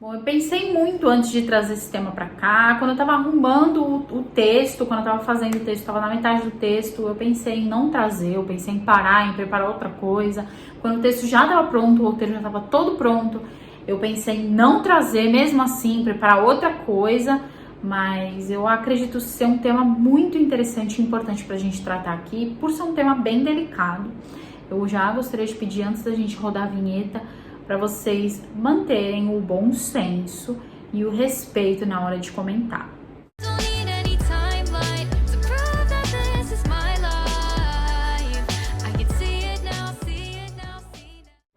Bom, eu pensei muito antes de trazer esse tema para cá. Quando eu tava arrumando o texto, quando eu tava fazendo o texto, tava na metade do texto, eu pensei em não trazer, eu pensei em parar, em preparar outra coisa. Quando o texto já tava pronto, o roteiro já tava todo pronto, eu pensei em não trazer, mesmo assim, preparar outra coisa. Mas eu acredito ser um tema muito interessante e importante pra gente tratar aqui, por ser um tema bem delicado. Eu já gostaria de pedir, antes da gente rodar a vinheta, para vocês manterem o bom senso e o respeito na hora de comentar.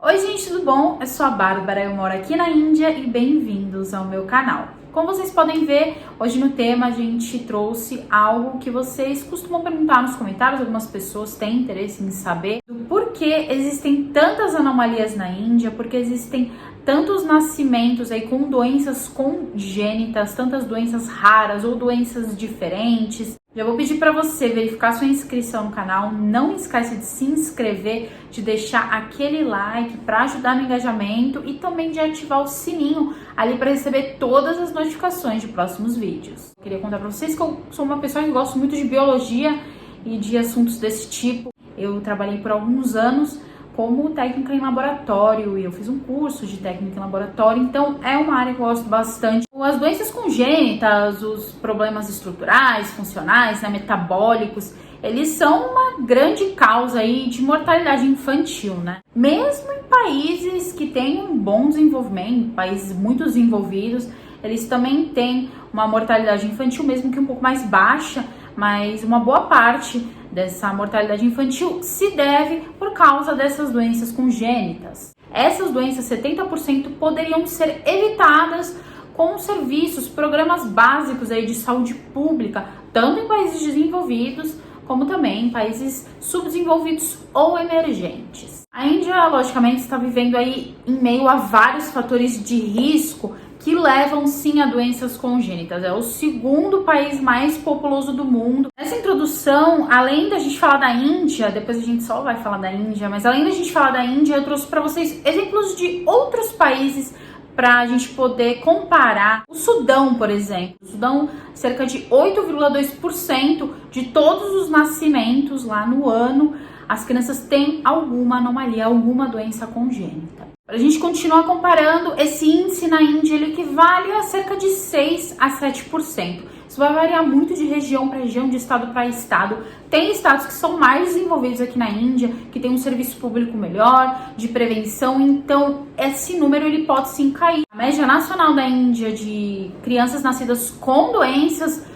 Oi gente, tudo bom? Eu sou a Bárbara, eu moro aqui na Índia e bem-vindos ao meu canal. Como vocês podem ver, hoje no tema a gente trouxe algo que vocês costumam perguntar nos comentários, algumas pessoas têm interesse em saber do porquê existem tantas anomalias na Índia, porque existem tantos nascimentos aí com doenças congênitas, tantas doenças raras ou doenças diferentes. Já vou pedir para você verificar sua inscrição no canal, não esquece de se inscrever, de deixar aquele like para ajudar no engajamento e também de ativar o sininho ali para receber todas as notificações de próximos vídeos. Eu queria contar para vocês que eu sou uma pessoa que gosta muito de biologia e de assuntos desse tipo. Eu trabalhei por alguns anos como técnica em laboratório e eu fiz um curso de técnica em laboratório, então é uma área que eu gosto bastante. As doenças congênitas, os problemas estruturais, funcionais, né, metabólicos, eles são uma grande causa aí de mortalidade infantil, né? Mesmo em países que têm um bom desenvolvimento, países muito desenvolvidos, eles também têm uma mortalidade infantil, mesmo que um pouco mais baixa, mas uma boa parte dessa mortalidade infantil se deve por causa dessas doenças congênitas. Essas doenças, 70%, poderiam ser evitadas com serviços, programas básicos aí de saúde pública, tanto em países desenvolvidos, como também em países subdesenvolvidos ou emergentes. A Índia, logicamente, está vivendo aí em meio a vários fatores de risco que levam sim a doenças congênitas. É o segundo país mais populoso do mundo. Nessa introdução, além da gente falar da Índia, depois a gente só vai falar da Índia, mas além da gente falar da Índia, eu trouxe para vocês exemplos de outros países para a gente poder comparar. O Sudão, por exemplo. O Sudão, cerca de 8,2% de todos os nascimentos lá no ano, as crianças têm alguma anomalia, alguma doença congênita. Para a gente continuar comparando, esse índice na Índia ele equivale a cerca de 6 a 7%. Isso vai variar muito de região para região, de estado para estado. Tem estados que são mais desenvolvidos aqui na Índia, que tem um serviço público melhor, de prevenção, então esse número ele pode sim cair. A média nacional da Índia de crianças nascidas com doenças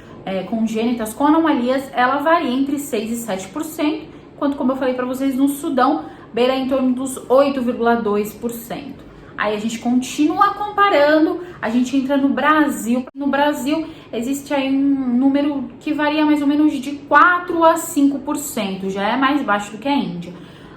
congênitas, com anomalias, ela varia entre 6 e 7%, enquanto, como eu falei para vocês, no Sudão, beira em torno dos 8,2%. Aí a gente continua comparando, a gente entra no Brasil. No Brasil existe aí um número que varia mais ou menos de 4 a 5%, já é mais baixo do que a Índia.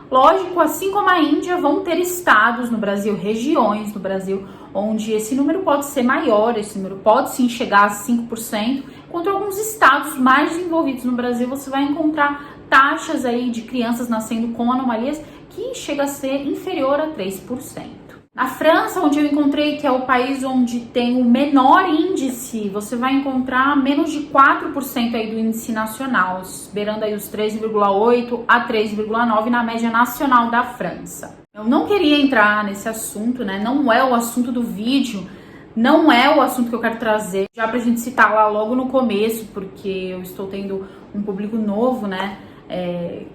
Lógico, assim como a Índia, vão ter estados no Brasil, regiões no Brasil, onde esse número pode ser maior, esse número pode sim chegar a 5%, enquanto alguns estados mais desenvolvidos no Brasil você vai encontrar taxas aí de crianças nascendo com anomalias que chega a ser inferior a 3%. Na França, onde eu encontrei que é o país onde tem o menor índice, você vai encontrar menos de 4% aí do índice nacional, beirando aí os 3,8 a 3,9 na média nacional da França. Eu não queria entrar nesse assunto, né? Não é o assunto do vídeo, não é o assunto que eu quero trazer, já pra gente citar lá logo no começo, porque eu estou tendo um público novo, né?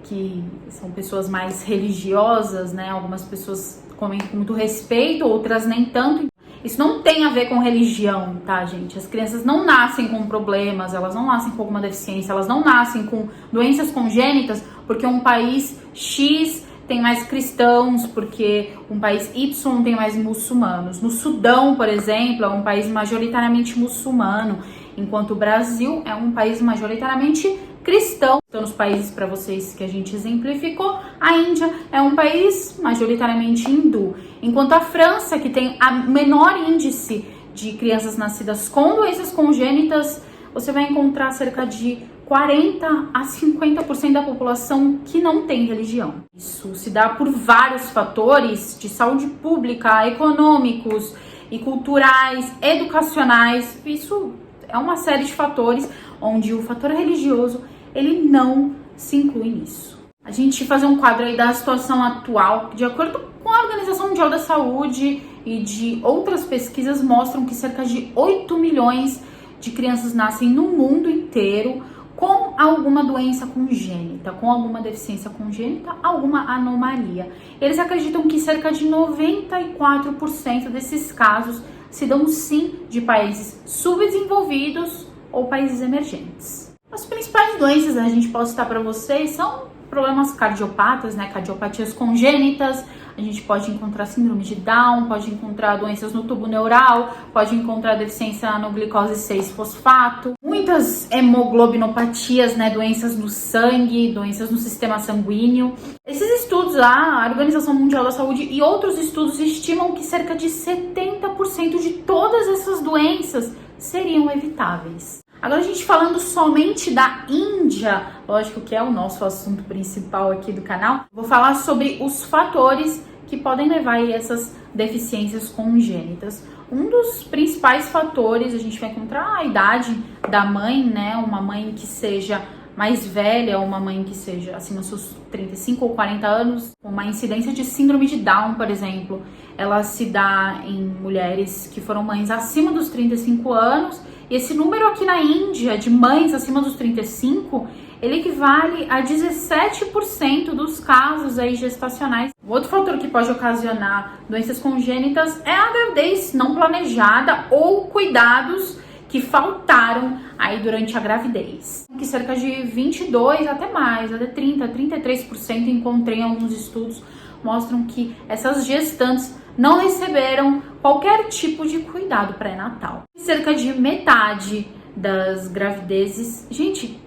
Que são pessoas mais religiosas, né? Algumas pessoas comentam com muito respeito, outras nem tanto. Isso não tem a ver com religião, tá, gente? As crianças não nascem com problemas, elas não nascem com alguma deficiência, elas não nascem com doenças congênitas porque um país X tem mais cristãos, porque um país Y tem mais muçulmanos. No Sudão, por exemplo, é um país majoritariamente muçulmano, enquanto o Brasil é um país majoritariamente cristão. Então, nos países para vocês que a gente exemplificou, a Índia é um país majoritariamente hindu, enquanto a França, que tem a menor índice de crianças nascidas com doenças congênitas, você vai encontrar cerca de 40 a 50% da população que não tem religião. Isso se dá por vários fatores de saúde pública, econômicos, e culturais, educacionais. Isso é uma série de fatores onde o fator religioso ele não se inclui nisso. A gente fazer um quadro aí da situação atual, de acordo com a Organização Mundial da Saúde e de outras pesquisas, mostram que cerca de 8 milhões de crianças nascem no mundo inteiro com alguma doença congênita, com alguma deficiência congênita, alguma anomalia. Eles acreditam que cerca de 94% desses casos se dão sim de países subdesenvolvidos ou países emergentes. As principais doenças a gente pode citar para vocês são problemas cardiopatas, né, cardiopatias congênitas. A gente pode encontrar síndrome de Down, pode encontrar doenças no tubo neural, pode encontrar deficiência no glicose 6-fosfato, muitas hemoglobinopatias, né, doenças no sangue, doenças no sistema sanguíneo. Esses estudos, a Organização Mundial da Saúde e outros estudos estimam que cerca de 70% de todas essas doenças seriam evitáveis. Agora a gente falando somente da Índia, lógico que é o nosso assunto principal aqui do canal, vou falar sobre os fatores que podem levar a essas deficiências congênitas. Um dos principais fatores, a gente vai encontrar a idade da mãe, né? Uma mãe que seja mais velha, uma mãe que seja acima dos seus 35 ou 40 anos, uma incidência de síndrome de Down, por exemplo, ela se dá em mulheres que foram mães acima dos 35 anos. E esse número aqui na Índia, de mães acima dos 35, ele equivale a 17% dos casos aí gestacionais. O outro fator que pode ocasionar doenças congênitas é a gravidez não planejada ou cuidados que faltaram aí durante a gravidez. Que cerca de 22 até mais, até 33% encontrei em alguns estudos, mostram que essas gestantes não receberam qualquer tipo de cuidado pré-natal. Cerca de metade das gravidezes... Gente,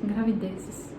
gravidezes...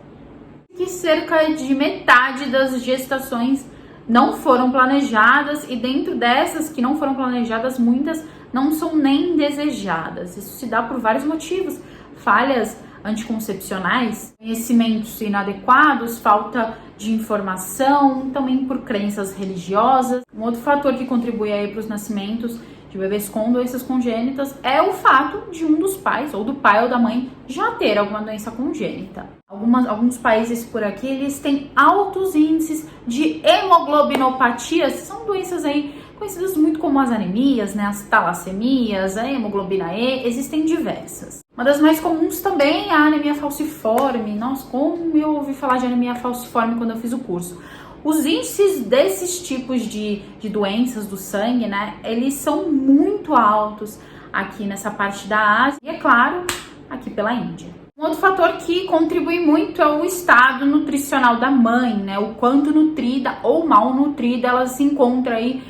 Que cerca de metade das gestações não foram planejadas e dentro dessas que não foram planejadas, muitas não são nem desejadas. Isso se dá por vários motivos. Falhas anticoncepcionais, conhecimentos inadequados, falta de informação, também por crenças religiosas. Um outro fator que contribui aí para os nascimentos de bebês com doenças congênitas é o fato de um dos pais, ou do pai ou da mãe, já ter alguma doença congênita. Alguns países por aqui, eles têm altos índices de hemoglobinopatias, são doenças aí conhecidas muito como as anemias, né, as talassemias, a hemoglobina E, existem diversas. Uma das mais comuns também é a anemia falciforme. Nossa, como eu ouvi falar de anemia falciforme quando eu fiz o curso. Os índices desses tipos de doenças do sangue, né, eles são muito altos aqui nessa parte da Ásia e, é claro, aqui pela Índia. Um outro fator que contribui muito é o estado nutricional da mãe, né, o quanto nutrida ou mal nutrida ela se encontra aí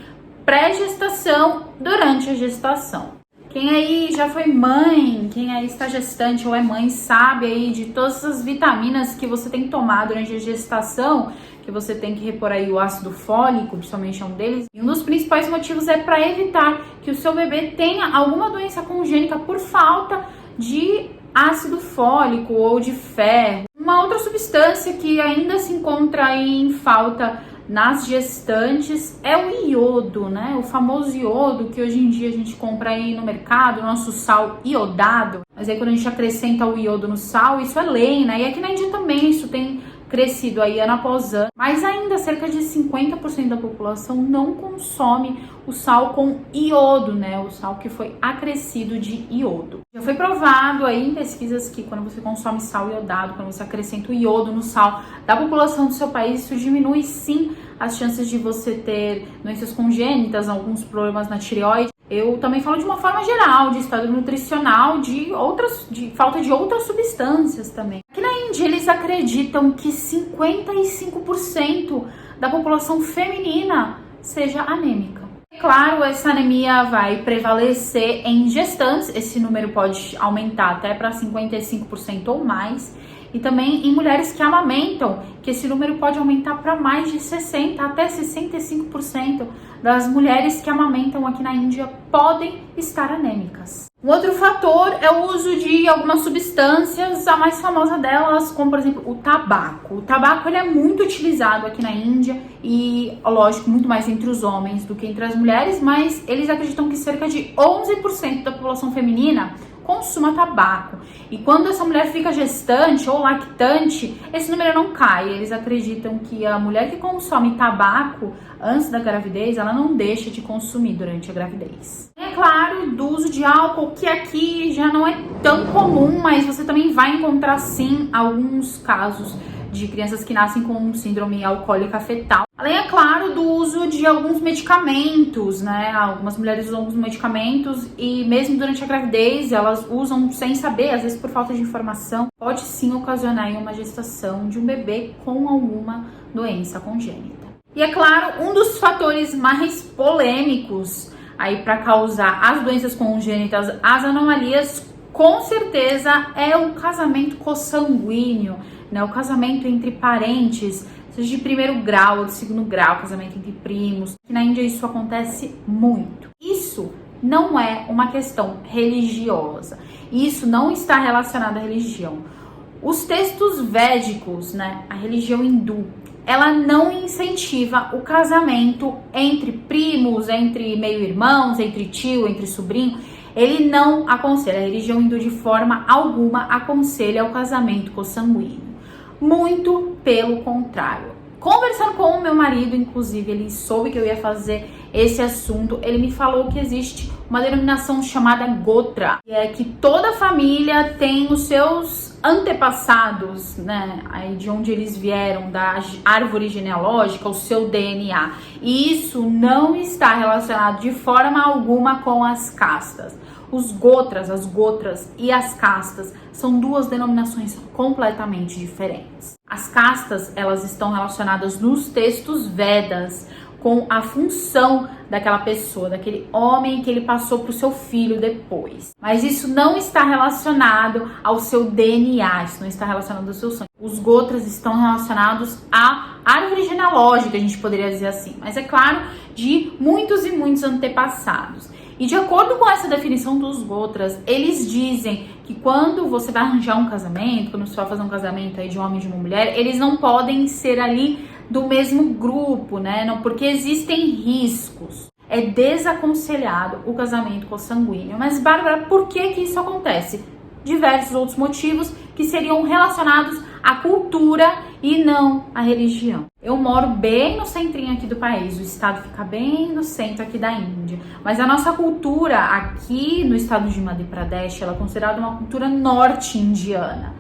pré-gestação, durante a gestação. Quem aí já foi mãe, quem aí está gestante ou é mãe, sabe aí de todas as vitaminas que você tem que tomar durante a gestação, que você tem que repor aí o ácido fólico, principalmente é um deles. E um dos principais motivos é para evitar que o seu bebê tenha alguma doença congênita por falta de ácido fólico ou de ferro. Uma outra substância que ainda se encontra aí em falta nas gestantes é o iodo, né? O famoso iodo que hoje em dia a gente compra aí no mercado, nosso sal iodado. Mas aí quando a gente acrescenta o iodo no sal, isso é lei, né? E aqui na Índia também isso tem crescido aí ano após ano. Mas ainda cerca de 50% da população não consome o sal com iodo, né? O sal que foi acrescido de iodo. Já foi provado aí em pesquisas que quando você consome sal iodado, quando você acrescenta o iodo no sal da população do seu país, isso diminui sim as chances de você ter doenças congênitas, alguns problemas na tireoide. Eu também falo de uma forma geral, de estado nutricional, de falta de outras substâncias também. Aqui na Índia, eles acreditam que 55% da população feminina seja anêmica. É claro, essa anemia vai prevalecer em gestantes, esse número pode aumentar até para 55% ou mais. E também em mulheres que amamentam, que esse número pode aumentar para mais de 60% até 65% das mulheres que amamentam aqui na Índia podem estar anêmicas. Um outro fator é o uso de algumas substâncias, a mais famosa delas, como por exemplo o tabaco. O tabaco ele é muito utilizado aqui na Índia e, lógico, muito mais entre os homens do que entre as mulheres, mas eles acreditam que cerca de 11% da população feminina consuma tabaco. E quando essa mulher fica gestante ou lactante, esse número não cai. Eles acreditam que a mulher que consome tabaco antes da gravidez, ela não deixa de consumir durante a gravidez. É claro, do uso de álcool, que aqui já não é tão comum, mas você também vai encontrar sim alguns casos de crianças que nascem com síndrome alcoólica fetal. Além, é claro, do uso de alguns medicamentos, né? Algumas mulheres usam alguns medicamentos e mesmo durante a gravidez elas usam sem saber, às vezes por falta de informação, pode sim ocasionar uma gestação de um bebê com alguma doença congênita. E é claro, um dos fatores mais polêmicos aí para causar as doenças congênitas, as anomalias, com certeza é o casamento consanguíneo, né? O casamento entre parentes, seja de primeiro grau ou de segundo grau, casamento entre primos. Aqui na Índia isso acontece muito. Isso não é uma questão religiosa. Isso não está relacionado à religião. Os textos védicos, né, a religião hindu, ela não incentiva o casamento entre primos, entre meio-irmãos, entre tio, entre sobrinho. Ele não aconselha, a religião hindu de forma alguma aconselha o casamento consanguíneo. Muito pelo contrário. Conversando com o meu marido, inclusive, ele soube que eu ia fazer esse assunto, ele me falou que existe uma denominação chamada Gotra, que é que toda família tem os seus antepassados, né, aí de onde eles vieram, da árvore genealógica, o seu DNA. E isso não está relacionado de forma alguma com as castas. Os gotras, as gotras e as castas são duas denominações completamente diferentes. As castas, elas estão relacionadas nos textos Vedas com a função daquela pessoa, daquele homem que ele passou para o seu filho depois. Mas isso não está relacionado ao seu DNA, isso não está relacionado ao seu sangue. Os gotras estão relacionados à árvore genealógica, a gente poderia dizer assim. Mas é claro, de muitos e muitos antepassados. E de acordo com essa definição dos gotras, eles dizem que quando você vai arranjar um casamento, quando você vai fazer um casamento aí de um homem e de uma mulher, eles não podem ser ali do mesmo grupo, né? Não, porque existem riscos. É desaconselhado o casamento consanguíneo. Mas, Bárbara, por que isso acontece? Diversos outros motivos que seriam relacionados à cultura e não à religião. Eu moro bem no centrinho aqui do país, o estado fica bem no centro aqui da Índia, mas a nossa cultura aqui no estado de Madhya Pradesh, ela é considerada uma cultura norte-indiana.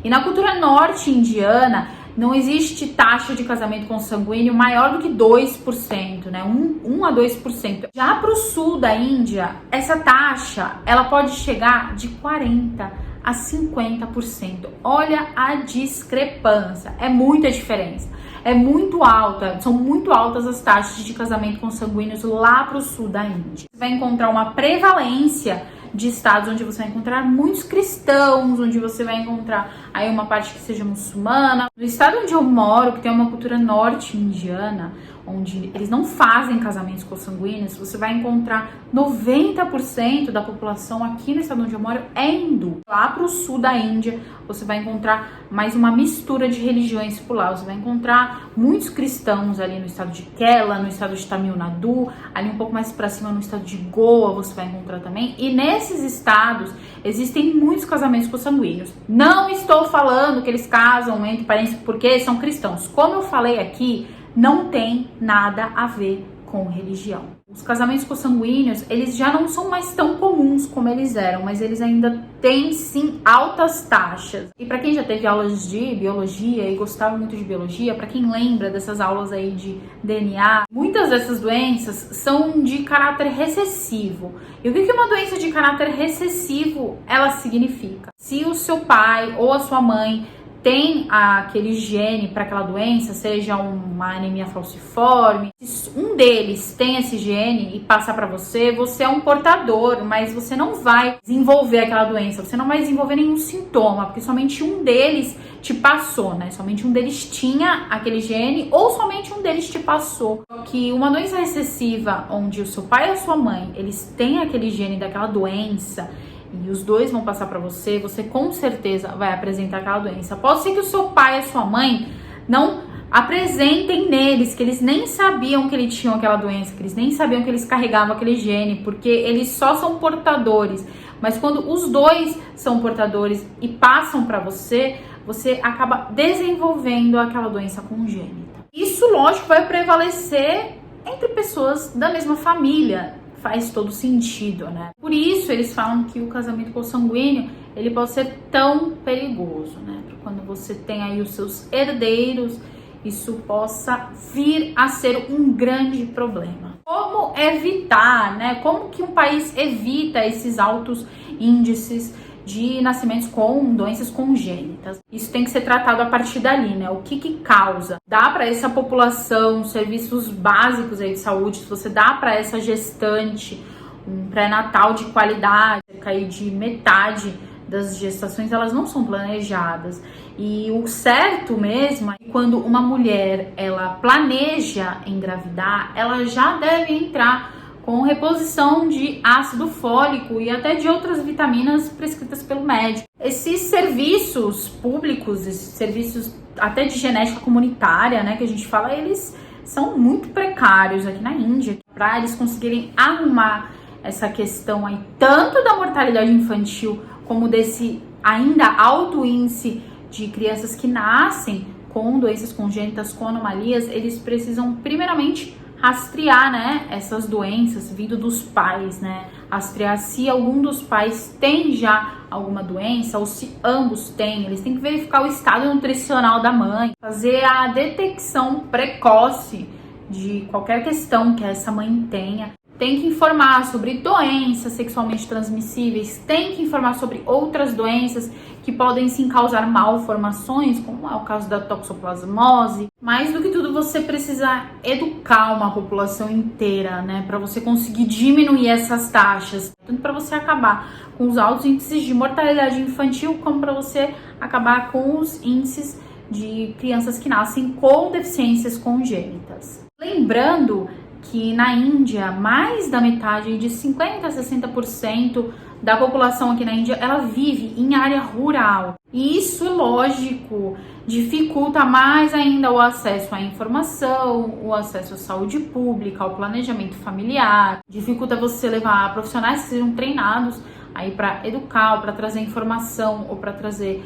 E na cultura norte-indiana não existe taxa de casamento consanguíneo maior do que 2%, né? 1 a 2%. Já para o sul da Índia, essa taxa ela pode chegar de 40% a 50%. Olha a discrepância, é muita diferença. É muito alta, são muito altas as taxas de casamento consanguíneos lá para o sul da Índia. Você vai encontrar uma prevalência de estados onde você vai encontrar muitos cristãos, onde você vai encontrar aí uma parte que seja muçulmana. No estado onde eu moro, que tem uma cultura norte-indiana, onde eles não fazem casamentos consanguíneos, você vai encontrar 90% da população aqui no estado onde eu moro é hindu. Lá pro sul da Índia, você vai encontrar mais uma mistura de religiões por lá. Você vai encontrar muitos cristãos ali no estado de Kerala, no estado de Tamil Nadu, ali um pouco mais para cima no estado de Goa, você vai encontrar também. E nesses estados existem muitos casamentos consanguíneos. Não estou falando que eles casam entre parentes porque são cristãos. Como eu falei aqui, não tem nada a ver com religião. Os casamentos consanguíneos, eles já não são mais tão comuns como eles eram, mas eles ainda têm sim altas taxas. E para quem já teve aulas de biologia e gostava muito de biologia, para quem lembra dessas aulas aí de DNA, muitas dessas doenças são de caráter recessivo. E o que uma doença de caráter recessivo ela significa? Se o seu pai ou a sua mãe tem aquele gene para aquela doença, seja uma anemia falciforme, se um deles tem esse gene e passa para você, você é um portador, mas você não vai desenvolver aquela doença, você não vai desenvolver nenhum sintoma, porque somente um deles te passou, né? Somente um deles tinha aquele gene ou somente um deles te passou. Que uma doença recessiva, onde o seu pai e a sua mãe, eles têm aquele gene daquela doença, e os dois vão passar para você, você com certeza vai apresentar aquela doença. Pode ser que o seu pai e a sua mãe não apresentem neles, que eles nem sabiam que eles tinham aquela doença, que eles nem sabiam que eles carregavam aquele gene, porque eles só são portadores. Mas quando os dois são portadores e passam para você, você acaba desenvolvendo aquela doença congênita. Isso, lógico, vai prevalecer entre pessoas da mesma família. Faz todo sentido, né? Por isso eles falam que o casamento consanguíneo, ele pode ser tão perigoso, né? Quando você tem aí os seus herdeiros, isso possa vir a ser um grande problema. Como evitar, né? Como que um país evita esses altos índices de nascimentos com doenças congênitas? Isso tem que ser tratado a partir dali, né? O que causa? Dá para essa população serviços básicos aí de saúde? Se você dá para essa gestante um pré-natal de qualidade, cerca aí de metade das gestações, elas não são planejadas. E o certo mesmo é que quando uma mulher, ela planeja engravidar, ela já deve entrar com reposição de ácido fólico e até de outras vitaminas prescritas pelo médico. Esses serviços públicos, esses serviços até de genética comunitária, né, que a gente fala, eles são muito precários aqui na Índia, para eles conseguirem arrumar essa questão aí, tanto da mortalidade infantil, como desse ainda alto índice de crianças que nascem com doenças congênitas, com anomalias. Eles precisam primeiramente rastrear, né, essas doenças vindo dos pais, né? Rastrear se algum dos pais tem já alguma doença ou se ambos têm. Eles têm que verificar o estado nutricional da mãe, fazer a detecção precoce de qualquer questão que essa mãe tenha. Tem que informar sobre doenças sexualmente transmissíveis, tem que informar sobre outras doenças que podem sim causar malformações, como é o caso da toxoplasmose. Mais do que tudo, você precisa educar uma população inteira, né, para você conseguir diminuir essas taxas, tanto para você acabar com os altos índices de mortalidade infantil, como para você acabar com os índices de crianças que nascem com deficiências congênitas. Lembrando que na Índia, mais da metade, de 50% a 60% da população aqui na Índia, ela vive em área rural. E isso, lógico, dificulta mais ainda o acesso à informação, o acesso à saúde pública, ao planejamento familiar, dificulta você levar profissionais que sejam treinados aí para educar, ou para trazer informação, ou para trazer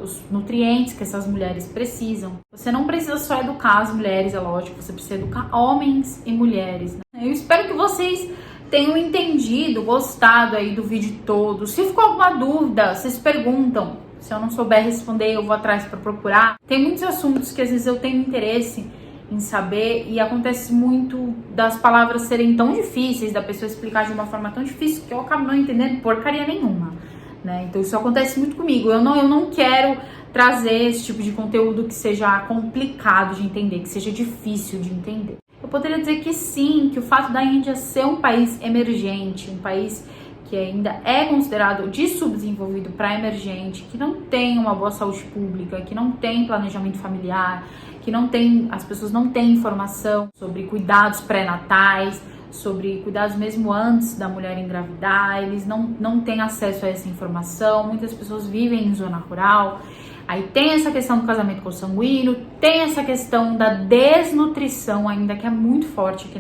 os nutrientes que essas mulheres precisam. Você não precisa só educar as mulheres, é lógico, você precisa educar homens e mulheres, né? Eu espero que vocês tenham entendido, gostado aí do vídeo todo. Se ficou alguma dúvida, vocês perguntam. Se eu não souber responder, eu vou atrás para procurar. Tem muitos assuntos que às vezes eu tenho interesse em saber, e acontece muito das palavras serem tão difíceis, da pessoa explicar de uma forma tão difícil que eu acabo não entendendo porcaria nenhuma, né? Então isso acontece muito comigo. Eu não quero trazer esse tipo de conteúdo que seja complicado de entender, que seja difícil de entender. Eu poderia dizer que sim, que o fato da Índia ser um país emergente, um país que ainda é considerado de subdesenvolvido para emergente, que não tem uma boa saúde pública, que não tem planejamento familiar, que não tem, as pessoas não têm informação sobre cuidados pré-natais, sobre cuidados mesmo antes da mulher engravidar, eles não têm acesso a essa informação, muitas pessoas vivem em zona rural. Aí tem essa questão do casamento consanguíneo, tem essa questão da desnutrição ainda, que é muito forte aqui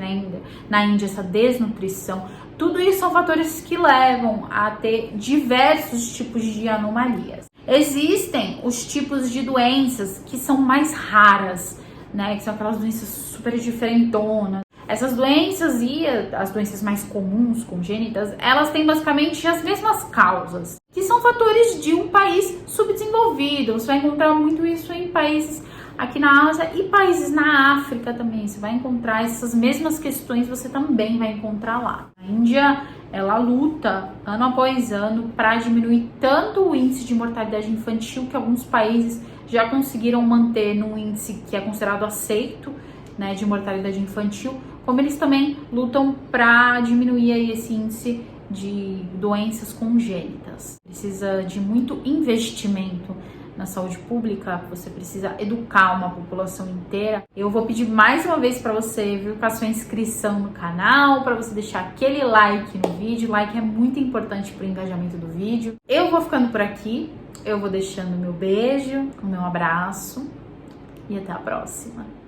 na Índia, essa desnutrição. Tudo isso são fatores que levam a ter diversos tipos de anomalias. Existem os tipos de doenças que são mais raras, né? Que são aquelas doenças super diferentonas. Essas doenças e as doenças mais comuns, congênitas, elas têm basicamente as mesmas causas, que são fatores de um país subdesenvolvido. Você vai encontrar muito isso em países aqui na Ásia e países na África também. Você vai encontrar essas mesmas questões, você também vai encontrar lá. A Índia ela luta ano após ano para diminuir tanto o índice de mortalidade infantil, que alguns países já conseguiram manter num índice que é considerado aceito, né, de mortalidade infantil, como eles também lutam para diminuir aí esse índice de doenças congênitas. Precisa de muito investimento na saúde pública, você precisa educar uma população inteira. Eu vou pedir mais uma vez para você vir com a sua inscrição no canal, para você deixar aquele like no vídeo. O like é muito importante para o engajamento do vídeo. Eu vou ficando por aqui, eu vou deixando o meu beijo, o meu abraço e até a próxima.